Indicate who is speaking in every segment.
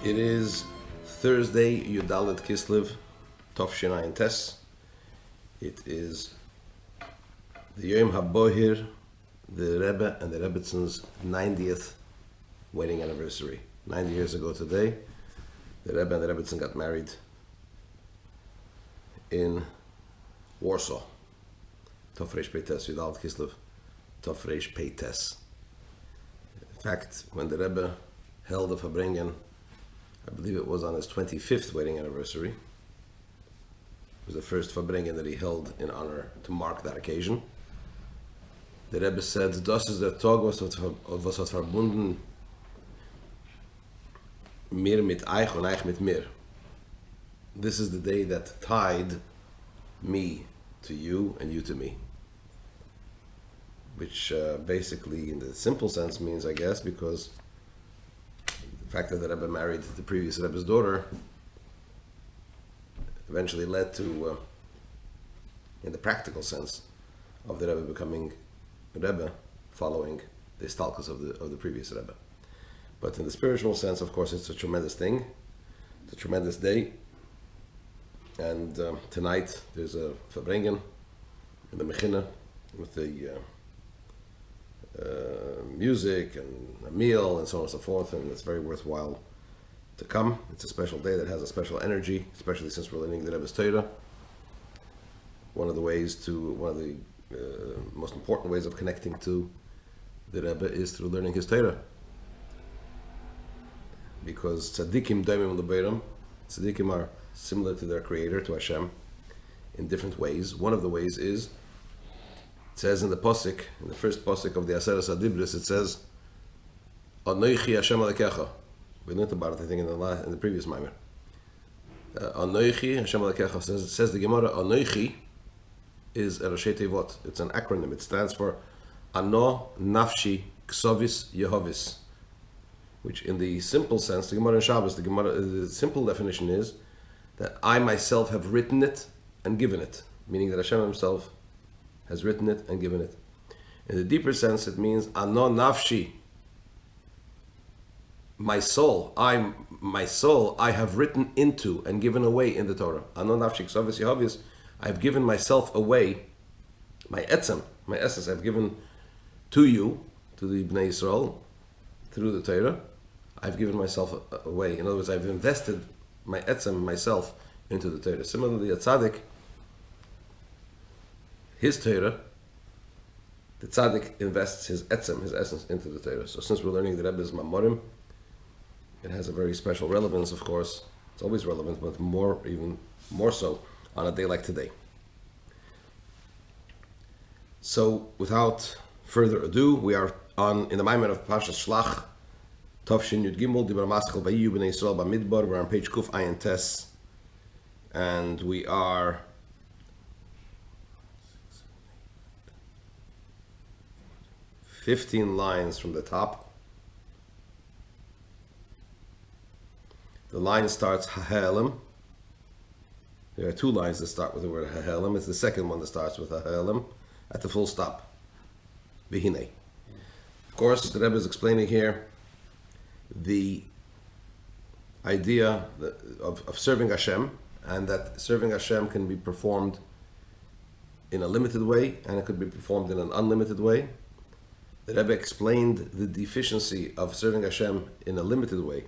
Speaker 1: It is Thursday, Yudalet Kislev, Tov Shinayin Tes. It is the Yom HaBohir, the Rebbe and the Rebbetzins' 90th wedding anniversary. 90 years ago today, the Rebbe and the Rebbetzin got married in Warsaw. Tov Reish Peites, Yudalet Kislev, Tov Reish Peites. In fact, when the Rebbe held a Fabrengen, I believe it was on his 25th wedding anniversary. It was the first Fabrengen that he held in honor to mark that occasion. The Rebbe said, "Das ist der Tag, was hat verbunden mir mit euch und euch mit mir." This is the day that tied me to you and you to me. Which basically, in the simple sense, means, I guess, because the fact that the Rebbe married the previous Rebbe's daughter eventually led to, in the practical sense, of the Rebbe becoming Rebbe following the stalkus of the previous Rebbe. But in the spiritual sense, of course, it's a tremendous thing. It's a tremendous day. And tonight there's a Fabrengen in the Mechina with the music and a meal and so on and so forth, and it's very worthwhile to come. It's a special day that has a special energy, especially since we're learning the Rebbe's Torah. One of the most important ways of connecting to the Rebbe is through learning his Torah, because tzaddikim daimim lebeiram, tzaddikim are similar to their creator, to Hashem, in different ways. One of the ways is, it says in the posik, in the first posik of the Aseres Adibris, it says, "Anoichi Hashem Alekecha." We learned about it, I think, in the previous Maimer. Anoichi Hashem Alekecha says the Gemara. Anoichi is a Roshei Tevot. It's an acronym. It stands for Ano Nafshi Ksovis Yehovis, which, in the simple sense, the Gemara in Shabbos, the simple definition is that I myself have written it and given it, meaning that Hashem Himself has written it and given it. In the deeper sense, it means Ano Nafshi, my soul, I have written into and given away in the Torah. Ano Nafshi Ksovis Yehovis, I have given myself away, my etzem, my essence, I've given to you, to the Bnei Yisroel, through the Torah. I've given myself away. In other words, I've invested my etzem, myself, into the Torah. Similarly, a tzaddik, his Torah, the tzaddik invests his etzem, his essence, into the Torah. So since we're learning the Rebbe's Mamorim, it has a very special relevance, of course. It's always relevant, but even more so on a day like today. So, without further ado, we are in the Maimer of Parshas Shlach, Tov Shin Yud Gimel, Dibra Maschel Vayihiyu Bnei Yisroel Bamidbar. We're on page Kuf Ayin Tes, and we are 15 lines from the top. The line starts Ha'elim. There are two lines that start with the word Ha'elim. It's the second one that starts with Ha'elim at the full stop. B'hinei. Of course, the Rebbe is explaining here the idea of serving Hashem, and that serving Hashem can be performed in a limited way and it could be performed in an unlimited way. The Rebbe explained the deficiency of serving Hashem in a limited way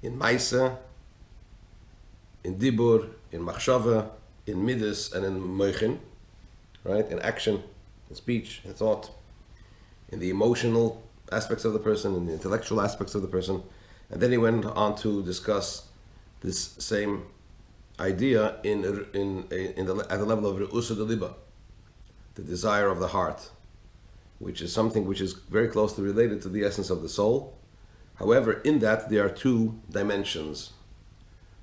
Speaker 1: in Maisa, in Dibur, in Machshava, in Midas, and in Moichin, right? In action, in speech, in thought, in the emotional aspects of the person, in the intellectual aspects of the person. And then he went on to discuss this same idea at the level of Re'usa Deliba, the desire of the heart, which is something which is very closely related to the essence of the soul. However, in that there are two dimensions.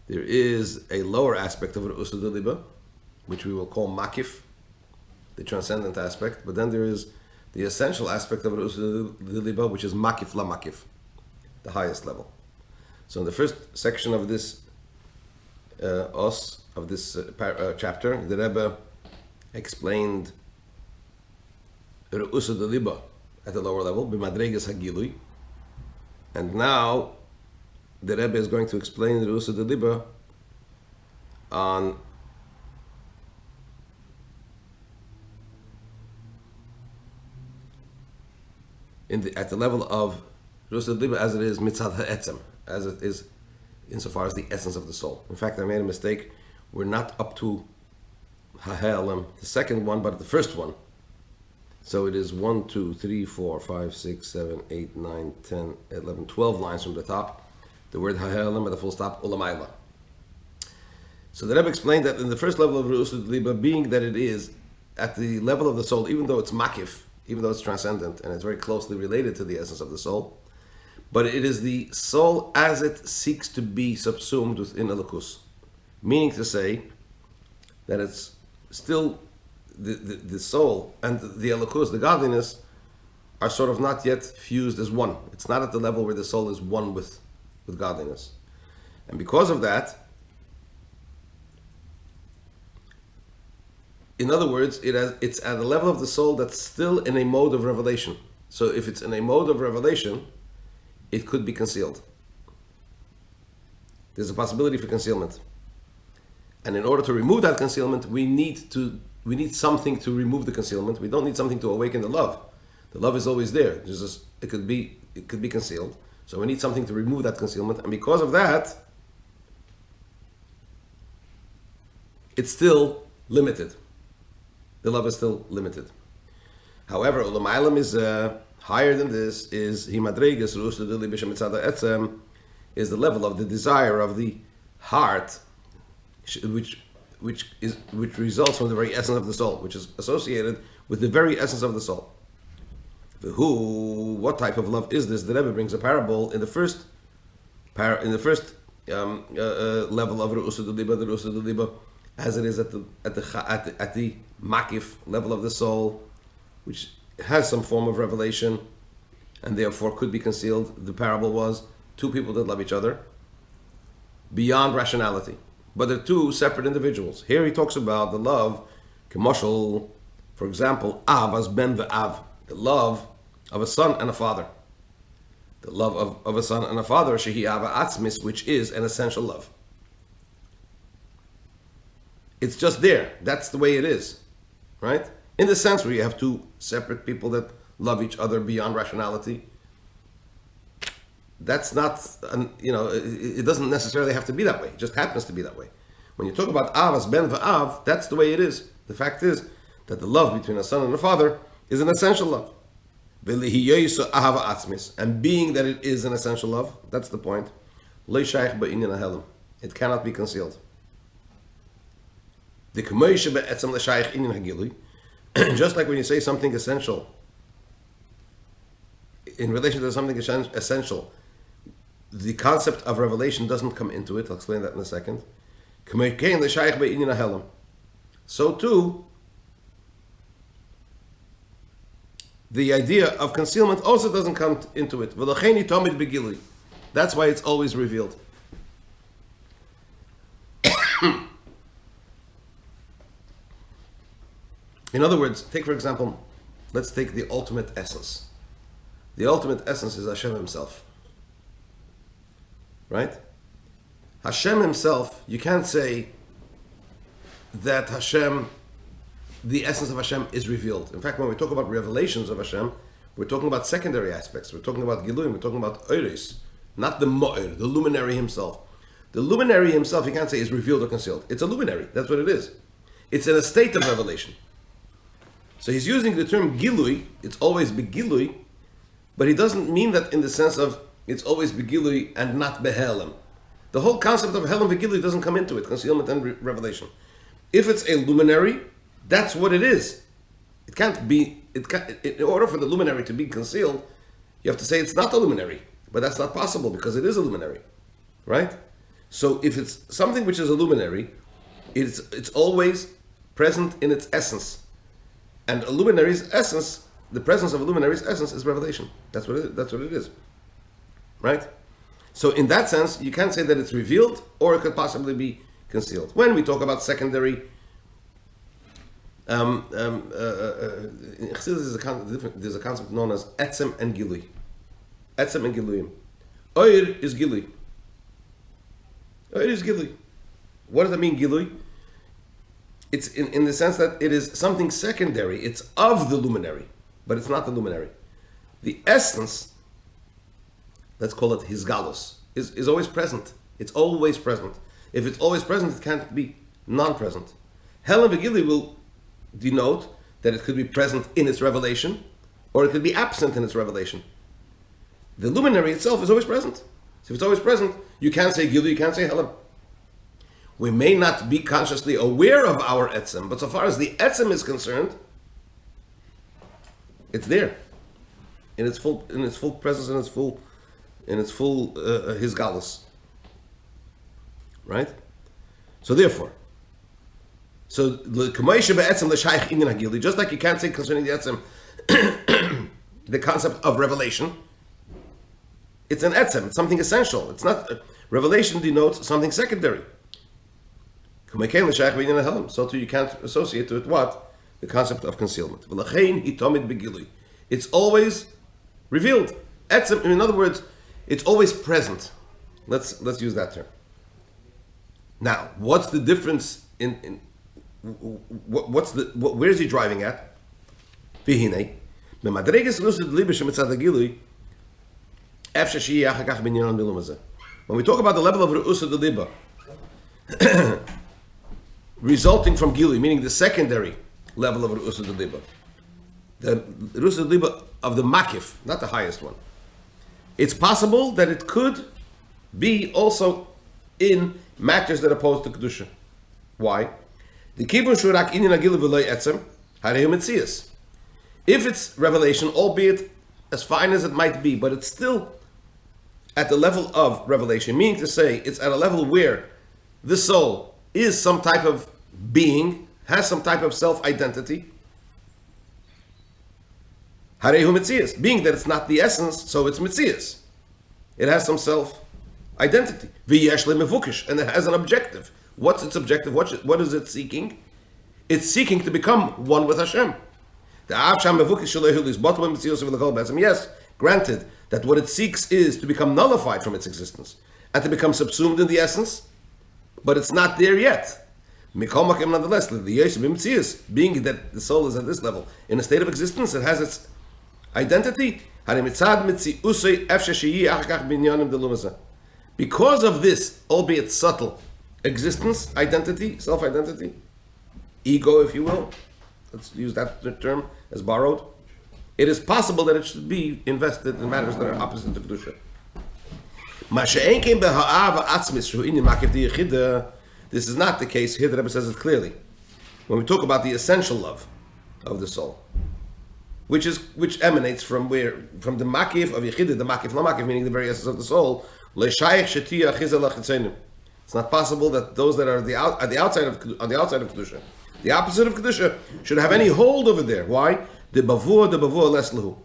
Speaker 1: There is a lower aspect of Re'usa Deliba, which we will call Makif, the transcendent aspect, but then there is the essential aspect of Re'usa Deliba, which is Makif la Makif, the highest level. So in the first section of this chapter, the Rebbe explained Re'usa Deliba at the lower level, b'madregas hagilui, and now the Rebbe is going to explain the Rusa de Liba on at the level of Rusa de Liba as it is mitzad ha'etzem, as it is insofar as the essence of the soul. In fact, I made a mistake. We're not up to ha'elam, the second one, but the first one. So it is 1, 2, 3, 4, 5, 6, 7, 8, 9, 10, 11, 12 lines from the top. The word ha'elam at the full stop, ulamayla. So the Rebbe explained that in the first level of Rusa de Liba, being that it is at the level of the soul, even though it's makif, even though it's transcendent and it's very closely related to the essence of the soul, but it is the soul as it seeks to be subsumed within Elokus. Meaning to say that it's still the soul and the Elokus, the godliness, are sort of not yet fused as one. It's not at the level where the soul is one with godliness. And because of that, in other words, it's at a level of the soul that's still in a mode of revelation. So if it's in a mode of revelation, it could be concealed. There's a possibility for concealment. And in order to remove that concealment, we need something to remove the concealment. We don't need something to awaken the love. The love is always there. It could be concealed. So we need something to remove that concealment. And because of that, it's still limited. The love is still limited. However, Ulam Ailam is higher than this, is Himadregas Rusa de Liba Shemitzada Etzem, is the level of the desire of the heart, which results from the very essence of the soul, which is associated with the very essence of the soul. What type of love is this? The Rebbe brings a parable in the first level of Rusa de Liba, the Rusa de Liba, as it is at the makif level of the soul, which has some form of revelation and therefore could be concealed. The parable was two people that love each other beyond rationality, but they're two separate individuals. Here he talks about the love, kemoshel, for example, av as ben ve'av, the love of a son and a father. The love of a son and a father, shehi ava atzmis, which is an essential love. It's just there. That's the way it is, right? In the sense where you have two separate people that love each other beyond rationality. That's not, it doesn't necessarily have to be that way. It just happens to be that way. When you talk about avas ben va'av, that's the way it is. The fact is that the love between a son and a father is an essential love. And being that it is an essential love, that's the point. It cannot be concealed. Just like when you say something essential, in relation to something essential, the concept of revelation doesn't come into it. I'll explain that in a second. So too, the idea of concealment also doesn't come into it. That's why it's always revealed. In other words, take for example, let's take the ultimate essence. The ultimate essence is Hashem himself. Right? Hashem himself, you can't say that Hashem, the essence of Hashem is revealed. In fact, when we talk about revelations of Hashem, we're talking about secondary aspects. We're talking about Giluim, we're talking about Oiris, not the Mo'ir, the luminary himself. The luminary himself, you can't say is revealed or concealed. It's a luminary, that's what it is. It's in a state of revelation. So he's using the term Gilui, it's always Begilui, but he doesn't mean that in the sense of it's always Begilui and not Behelem. The whole concept of Helem Begilui doesn't come into it, concealment and revelation. If it's a luminary, that's what it is. It can't be, in order for the luminary to be concealed, you have to say it's not a luminary, but that's not possible because it is a luminary, right? So if it's something which is a luminary, it's always present in its essence. And a luminary's essence, the presence of a luminary's essence is revelation. That's what it is. Right? So in that sense, you can't say that it's revealed or it could possibly be concealed. When we talk about secondary, in Chassidus there's a concept known as etzem and gilui. Etzem and giluyim. Oir is gilui. It is Gilui. What does that mean, Gilui? It's in the sense that it is something secondary. It's of the luminary, but it's not the luminary. The essence, let's call it his galus, is always present. It's always present. If it's always present, it can't be non-present. Helen Vigili will denote that it could be present in its revelation, or it could be absent in its revelation. The luminary itself is always present. So if it's always present, you can't say Gilu, you can't say Helen. We may not be consciously aware of our etzem, but so far as the etzem is concerned, it's there, in its full presence, in its full his galus, right? So therefore, just like you can't say concerning the etzem, the concept of revelation, it's an etzem, it's something essential. It's not revelation denotes something secondary. So too you can't associate to it what? The concept of concealment. It's always revealed. Etzem, in other words, it's always present. Let's use that term. Now, what's the difference in where is he driving at? When we talk about the level of Re'usa de Liba, resulting from Gilui, meaning the secondary level of Re'usa de Liba, the Re'usa de Liba of the Makif, not the highest one, it's possible that it could be also in matters that oppose to Kedusha. Why? The Kibun Shurak Inyan Agilu V'Loi Etzem Harei Metzias. If it's revelation, albeit as fine as it might be, but it's still at the level of revelation, meaning to say it's at a level where the soul is some type of being, has some type of self-identity. Harehu Metzias, being that it's not the essence, so it's Metzias. It has some self-identity. V'yesh le'mevukish, and it has an objective. What's its objective? What is it seeking? It's seeking to become one with Hashem. Yes, granted that what it seeks is to become nullified from its existence and to become subsumed in the essence, but it's not there yet. Nonetheless, being that the soul is at this level, in a state of existence, it has its identity. Because of this, albeit subtle, existence, identity, self-identity, ego, if you will, let's use that term as borrowed, it is possible that it should be invested in matters that are opposite to Kedusha. This is not the case. Here the Rebbe says it clearly. When we talk about the essential love of the soul, which emanates from where? From the makif of Yechidah, the makif lamakif, meaning the very essence of the soul. It's not possible that those that are on the outside of Kedusha, the opposite of Kedusha, should have any hold over there. Why? The bavur les lahu.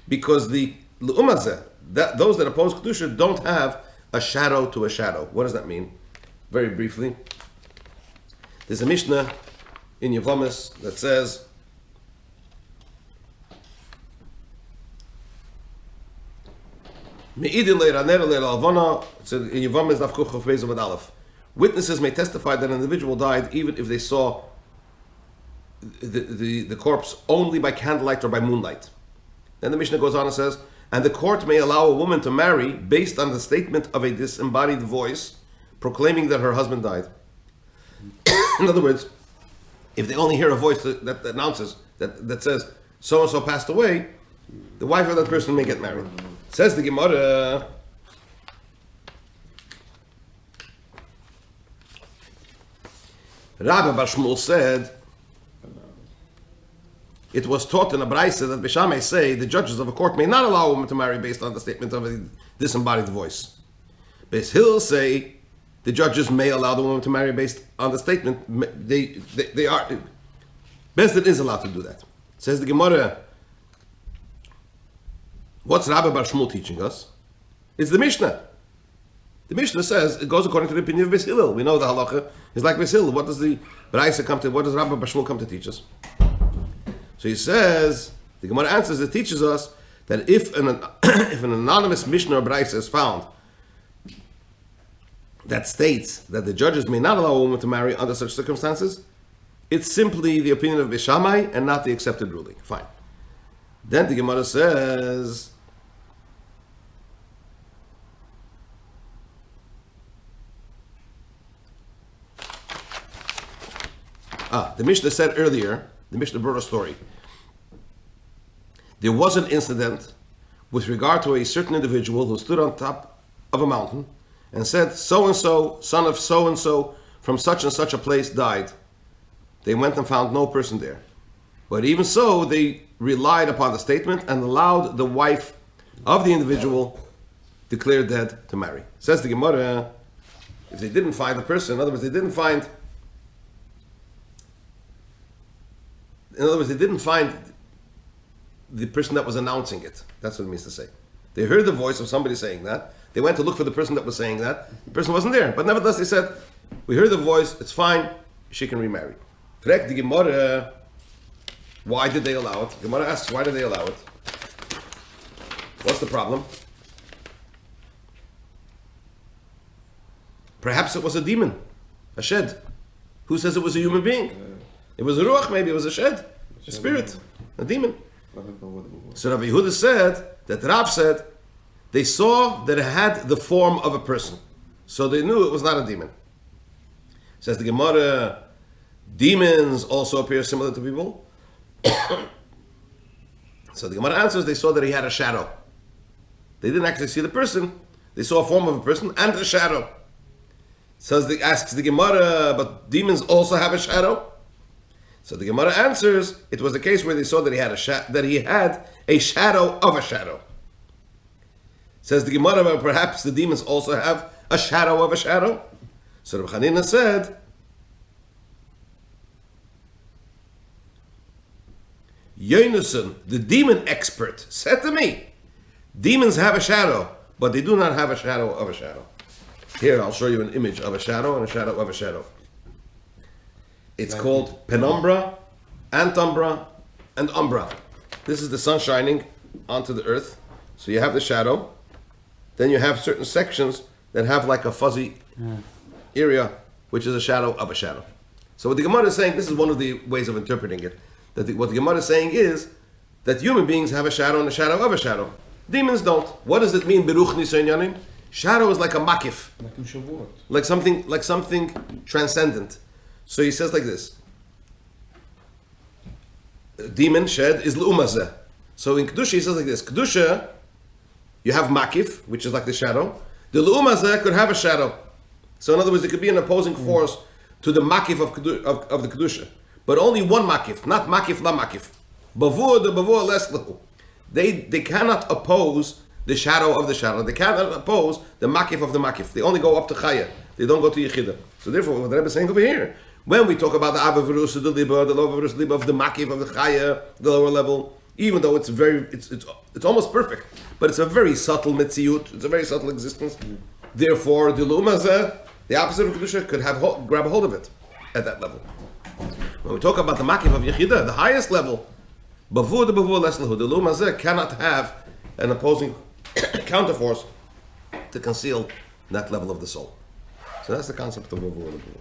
Speaker 1: Because the l'umazeh, those that oppose Kedusha don't have a shadow to a shadow. What does that mean? Very briefly, there's a Mishnah in Yevamis that says, Me'idin le'raner le'alvana, in Yevamis nafkuch of Beis Amud Aleph. Witnesses may testify that an individual died even if they saw the corpse only by candlelight or by moonlight. Then the Mishnah goes on and says, and the court may allow a woman to marry based on the statement of a disembodied voice proclaiming that her husband died. In other words, if they only hear a voice that announces, that says, so-and-so passed away, the wife of that person may get married. Says the Gemara, Rabbi Bar Shmuel said, it was taught in a Braisa that Bishamai say the judges of a court may not allow a woman to marry based on the statement of a disembodied voice. Beis Hill say the judges may allow the woman to marry based on the statement. They are. Beis Din is allowed to do that. Says the Gemara, what's Rabbi Bar Shmuel teaching us? It's the Mishnah. The Mishnah says it goes according to the opinion of Beis Hillel. We know the halacha is like Beis Hillel. What does the Braisa come to? What does Rabbi Bar Shmuel come to teach us? So he says, the Gemara answers, it teaches us that if an anonymous Mishnah or Braisa is found that states that the judges may not allow a woman to marry under such circumstances, it's simply the opinion of Beishamai and not the accepted ruling. Fine. Then the Gemara says, the Mishnah said earlier, the Mishnah brought a story. There was an incident with regard to a certain individual who stood on top of a mountain and said, so-and-so, son of so-and-so, from such and such a place died. They went and found no person there. But even so, they relied upon the statement and allowed the wife of the individual declared dead to marry. Says the Gemara, if they didn't find the person, in other words, they didn't find the person that was announcing it. That's what it means to say. They heard the voice of somebody saying that. They went to look for the person that was saying that. The person wasn't there. But nevertheless, they said, we heard the voice, it's fine, she can remarry. Correct? The Gemara, why did they allow it? The Gemara asks, why did they allow it? What's the problem? Perhaps it was a demon, a shed. Who says it was a human being? It was a ruach, maybe it was a shed, a spirit, a demon. So Rabbi Yehuda said, that Rav said, they saw that it had the form of a person. So they knew it was not a demon. Says the Gemara, demons also appear similar to people. So the Gemara answers, they saw that he had a shadow. They didn't actually see the person. They saw a form of a person and a shadow. Asks the Gemara, but demons also have a shadow? So the Gemara answers, it was the case where they saw that he had a shadow of a shadow. Says the Gemara, but perhaps the demons also have a shadow of a shadow? So Rabbi Hanina said, Yonason, the demon expert, said to me, demons have a shadow, but they do not have a shadow of a shadow. Here, I'll show you an image of a shadow and a shadow of a shadow. It's called penumbra, antumbra, and umbra. This is the sun shining onto the earth. So you have the shadow. Then you have certain sections that have like a fuzzy area, which is a shadow of a shadow. So what the Gemara is saying, this is one of the ways of interpreting it. What the Gemara is saying is that human beings have a shadow and a shadow of a shadow. Demons don't. What does it mean, Beruch Nisayon Yanim? Shadow is like a makif. Like something transcendent. So he says like this. Demon, shed, is l'umazeh. So in Kedusha he says like this. Kedusha, you have makif, which is like the shadow. The l'umazeh could have a shadow. So in other words, it could be an opposing force to the makif of the Kedusha. But only one makif, not makif la makif. Bavur, the bavur less lahu. They cannot oppose the shadow of the shadow. They cannot oppose the makif of the makif. They only go up to chaya. They don't go to yichida. So therefore, what the Rebbe is saying over here, when we talk about the Abba Verus, the Liba, the Lower Verus Liba of the Makif, of the Chaya, the lower level, even though it's almost perfect, but it's a very subtle Metziut, it's a very subtle existence. Therefore, the Lumazeh, the opposite of Kedusha, could grab a hold of it at that level. When we talk about the Makif of Yechida, the highest level, Bavur the Bavur Leslahu, the Lumazeh cannot have an opposing counterforce to conceal that level of the soul. So that's the concept of Bavur the Bavur.